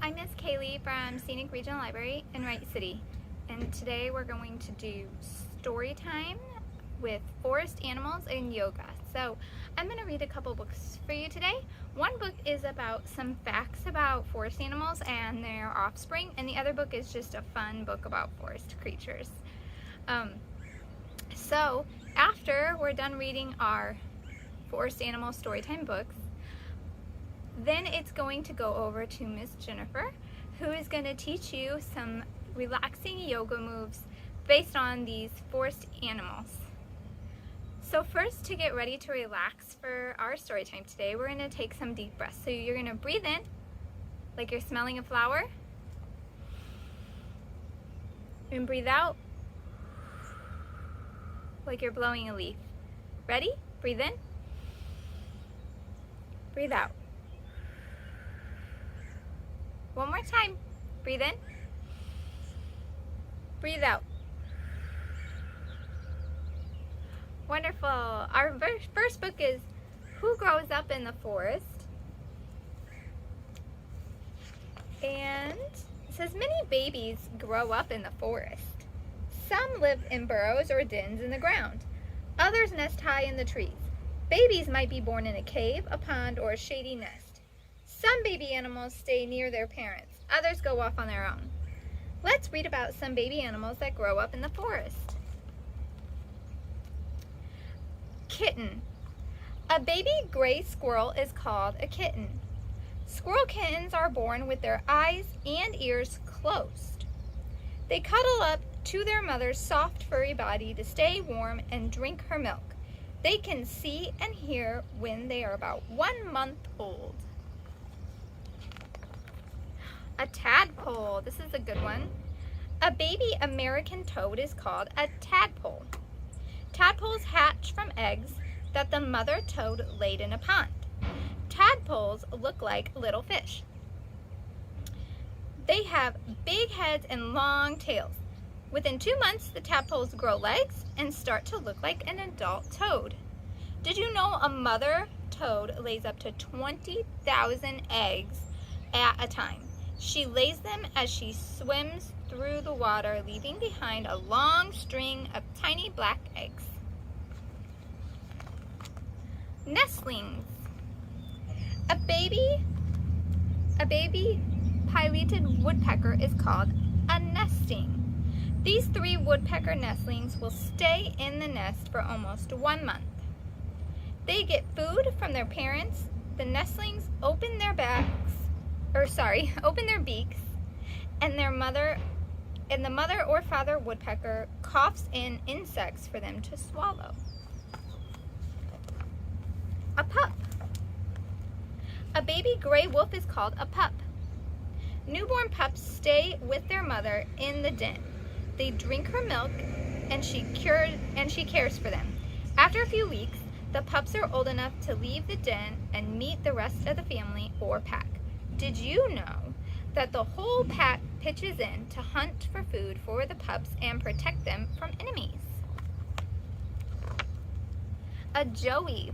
I'm Miss Kaylee from Scenic Regional Library in Wright City, and today we're going to do story time with forest animals and yoga. So I'm going to read a couple books for you today. One book is about some facts about forest animals and their offspring, and the other book is just a fun book about forest creatures. So after we're done reading our forest animal storytime books, then it's going to go over to Miss Jennifer, who is going to teach you some relaxing yoga moves based on these forest animals. So first, to get ready to relax for our story time today, we're going to take some deep breaths. So you're going to breathe in like you're smelling a flower, and breathe out like you're blowing a leaf. Ready? Breathe in, breathe out. One more time. Breathe in. Breathe out. Wonderful. Our first book is Who Grows Up in the Forest? And it says many babies grow up in the forest. Some live in burrows or dens in the ground. Others nest high in the trees. Babies might be born in a cave, a pond, or a shady nest. Some baby animals stay near their parents. Others go off on their own. Let's read about some baby animals that grow up in the forest. Kitten. A baby gray squirrel is called a kitten. Squirrel kittens are born with their eyes and ears closed. They cuddle up to their mother's soft furry body to stay warm and drink her milk. They can see and hear when they are about 1 month old. A tadpole. This is a good one. A baby American toad is called a tadpole. Tadpoles hatch from eggs that the mother toad laid in a pond. Tadpoles look like little fish. They have big heads and long tails. Within 2 months, the tadpoles grow legs and start to look like an adult toad. Did you know a mother toad lays up to 20,000 eggs at a time? She lays them as she swims through the water, leaving behind a long string of tiny black eggs. Nestlings. A baby pileated woodpecker is called a nesting. These 3 woodpecker nestlings will stay in the nest for almost 1 month. They get food from their parents. The nestlings open their beaks, and the mother or father woodpecker coughs in insects for them to swallow. A pup. A baby gray wolf is called a pup. Newborn pups stay with their mother in the den. They drink her milk, and she cares for them. After a few weeks, the pups are old enough to leave the den and meet the rest of the family or pack. Did you know that the whole pack pitches in to hunt for food for the pups and protect them from enemies? A joey.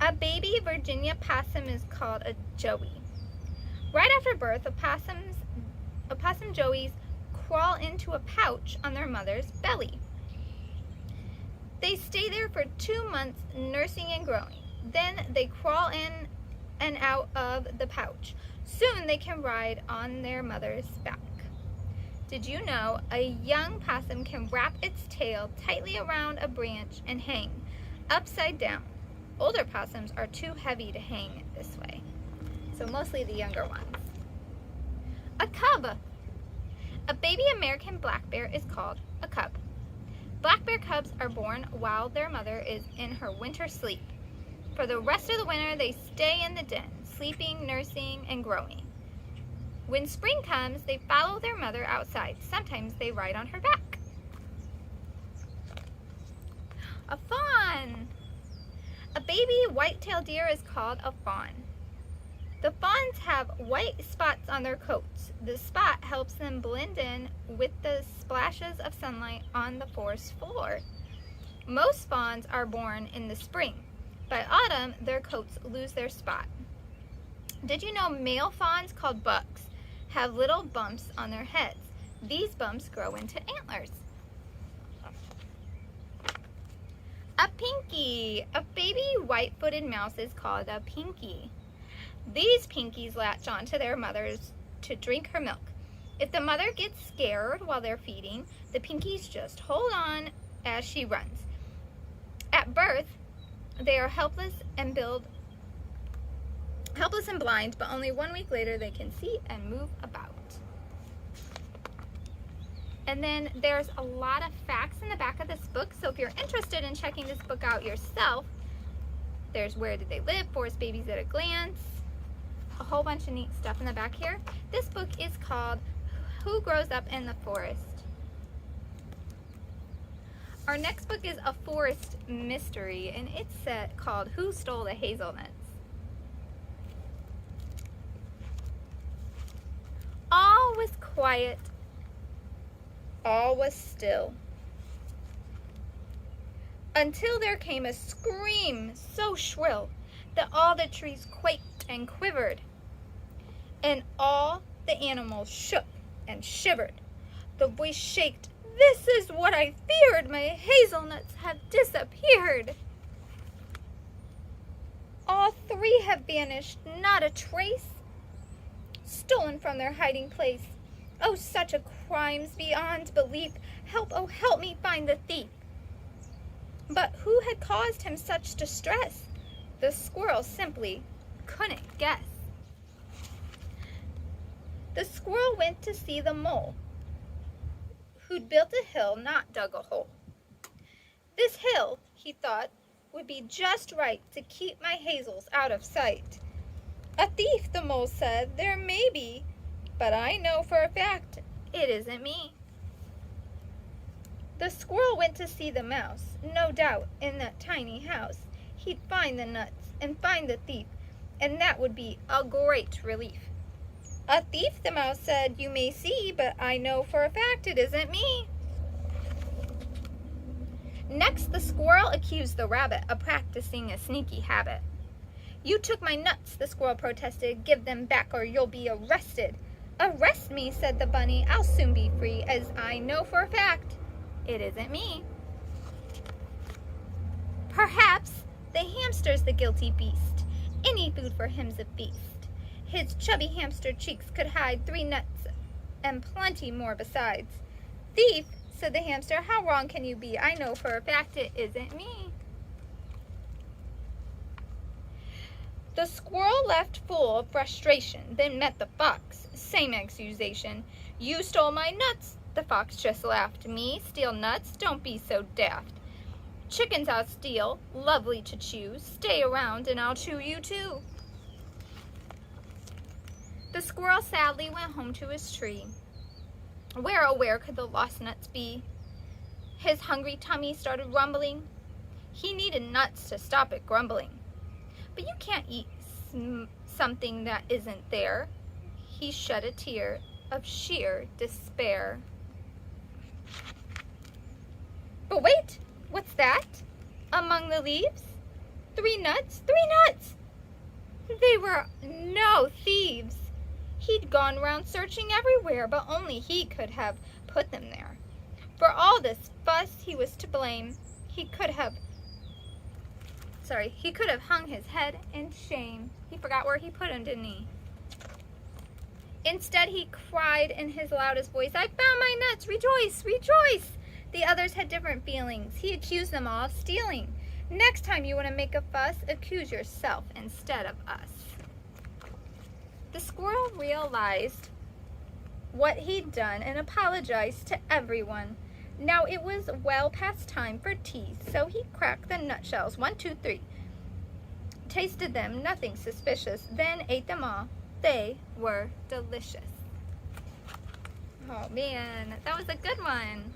A baby Virginia possum is called a joey. Right after birth, opossum joeys crawl into a pouch on their mother's belly. They stay there for 2 months, nursing and growing. Then they crawl in and out of the pouch. Soon they can ride on their mother's back. Did you know a young possum can wrap its tail tightly around a branch and hang upside down? Older possums are too heavy to hang this way, so mostly the younger ones. A cub. A baby American black bear is called a cub. Black bear cubs are born while their mother is in her winter sleep. For the rest of the winter, they stay in the den, sleeping, nursing, and growing. When spring comes, they follow their mother outside. Sometimes they ride on her back. A fawn. A baby white-tailed deer is called a fawn. The fawns have white spots on their coats. The spot helps them blend in with the splashes of sunlight on the forest floor. Most fawns are born in the spring. By autumn, their coats lose their spot. Did you know male fawns, called bucks, have little bumps on their heads. These bumps grow into antlers. A pinky. A baby white-footed mouse is called a pinky. These pinkies latch onto their mothers to drink her milk. If the mother gets scared while they're feeding, the pinkies just hold on as she runs. At birth, they are helpless and blind, but only 1 week later they can see and move about. And then there's a lot of facts in the back of this book, so if you're interested in checking this book out yourself, there's where did they live, forest babies at a glance, a whole bunch of neat stuff in the back here. This book is called Who Grows Up in the Forest? Our next book is a forest mystery, and it's called Who Stole the Hazelnuts? All was quiet. All was still. Until there came a scream so shrill that all the trees quaked and quivered, and all the animals shook and shivered. The voice shaked, "This is what I feared! My hazelnuts have disappeared! All 3 have vanished, not a trace, stolen from their hiding place. Oh, such a crime's beyond belief! Help, oh help me find the thief!" But who had caused him such distress? The squirrel simply couldn't guess. The squirrel went to see the mole, who'd built a hill, not dug a hole. This hill, he thought, would be just right to keep my hazels out of sight. "A thief," the mole said, "there may be, but I know for a fact it isn't me." The squirrel went to see the mouse. No doubt in that tiny house he'd find the nuts and find the thief, and that would be a great relief. "A thief," the mouse said, "you may see, but I know for a fact it isn't me." Next, the squirrel accused the rabbit of practicing a sneaky habit. "You took my nuts," the squirrel protested. "Give them back or you'll be arrested." "Arrest me," said the bunny. "I'll soon be free, as I know for a fact it isn't me." Perhaps the hamster's the guilty beast. Any food for him's a feast. His chubby hamster cheeks could hide 3 nuts and plenty more besides. "Thief," said the hamster, "how wrong can you be? I know for a fact it isn't me." The squirrel left full of frustration, then met the fox. Same accusation. "You stole my nuts," the fox just laughed. "Me steal nuts? Don't be so daft. Chickens I'll steal, lovely to chew. Stay around and I'll chew you too." The squirrel sadly went home to his tree. Where, oh where could the lost nuts be? His hungry tummy started rumbling. He needed nuts to stop it grumbling. But you can't eat something that isn't there. He shed a tear of sheer despair. But wait, what's that? Among the leaves? 3 nuts, 3 nuts! They were no thieves. He'd gone round searching everywhere, but only he could have put them there. For all this fuss, he was to blame. He could have hung his head in shame. He forgot where he put them, didn't he? Instead, he cried in his loudest voice, "I found my nuts! Rejoice, rejoice!" The others had different feelings. He accused them all of stealing. Next time you want to make a fuss, accuse yourself instead of us. The squirrel realized what he'd done and apologized to everyone. Now it was well past time for tea, so he cracked the nutshells 1, 2, 3. Tasted them, nothing suspicious, then ate them all. They were delicious. Oh man, that was a good one.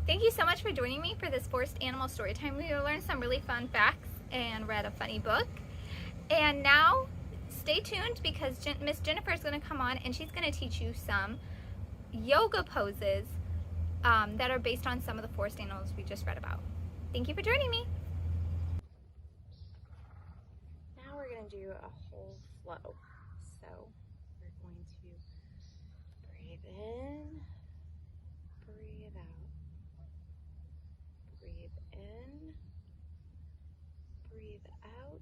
Thank you so much for joining me for this forest animal story time. We learned some really fun facts and read a funny book. And now, stay tuned because Miss Jennifer is going to come on and she's going to teach you some yoga poses that are based on some of the forest animals we just read about. Thank you for joining me. Now we're going to do a whole flow. So we're Breathe in, breathe out. Breathe in, breathe out.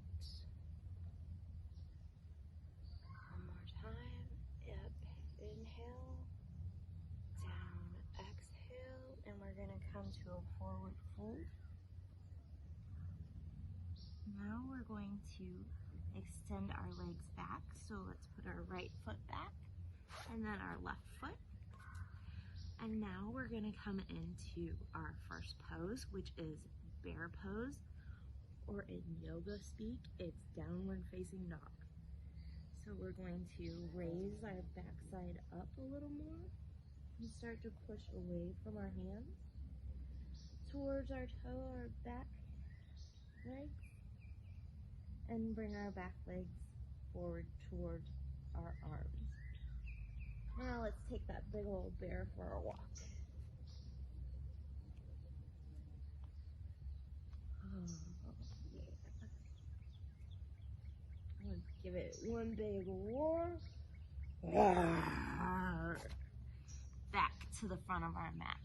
One more time. Up, inhale, down, exhale, and we're gonna come to a forward fold. Now we're going to extend our legs back. So let's put our right foot back and then our left foot. And now we're gonna come into our first pose, which is bear pose, or in yoga speak, it's downward facing dog. So we're going to raise our backside up a little more and start to push away from our hands towards our toe, our back legs, and bring our back legs forward towards our arms. Now let's take that big old bear for a walk. Oh, yeah. Let's give it one big roar. Back to the front of our mat.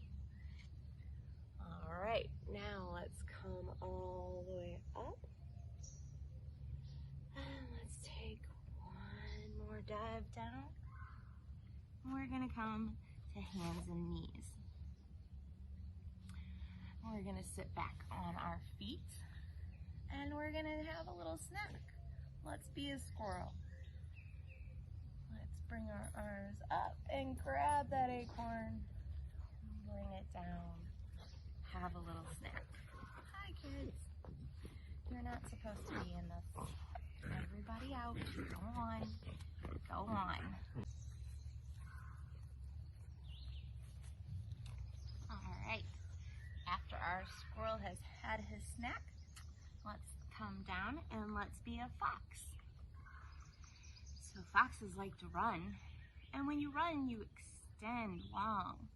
All right, now let's come all the way up. And let's take one more dive down. We're gonna come to hands and knees. We're gonna sit back on our feet and we're gonna have a little snack. Let's be a squirrel. Let's bring our arms up and grab that acorn. Bring it down. Have a little snack. Hi kids. You're not supposed to be in this. Everybody out. Go on. Go on. All right. After our squirrel has had his snack, let's come down and let's be a fox. So foxes like to run, and when you run, you extend long.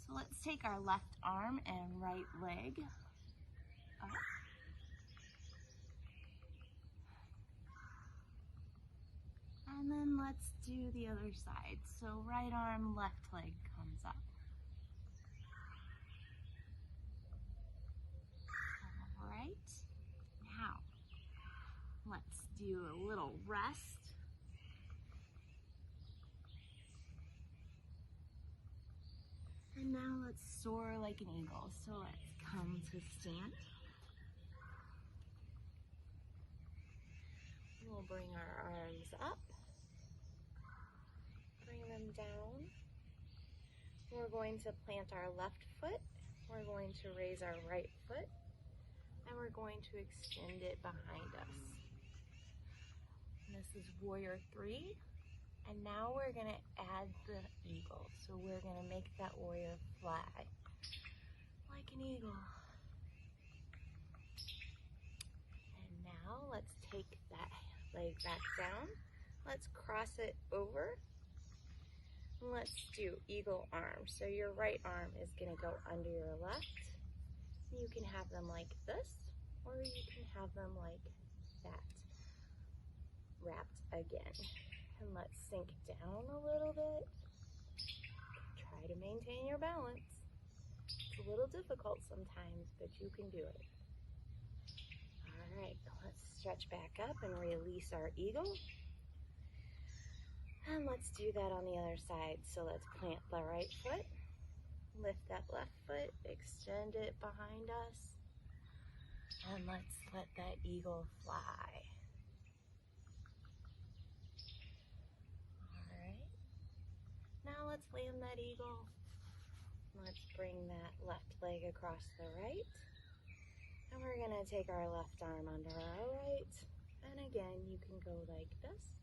So let's take our left arm and right leg up. And then let's do the other side. So right arm, left leg comes up. All right, now let's do a little rest. And now let's soar like an eagle. So let's come to stand. We'll bring our arms up, bring them down. We're going to plant our left foot. We're going to raise our right foot, and we're going to extend it behind us. And this is warrior 3. And now we're gonna add the eagle. So we're gonna make that warrior fly like an eagle. And now let's take that leg back down. Let's cross it over. And let's do eagle arm. So your right arm is gonna go under your left. You can have them like this, or you can have them like that, wrapped again. And let's sink down a little bit. Try to maintain your balance. It's a little difficult sometimes, but you can do it. All right, let's stretch back up and release our eagle. And let's do that on the other side. So let's plant the right foot, lift that left foot, extend it behind us, and let's let that eagle fly. Now let's land that eagle. Let's bring that left leg across the right. And we're gonna take our left arm under our right. And again, you can go like this,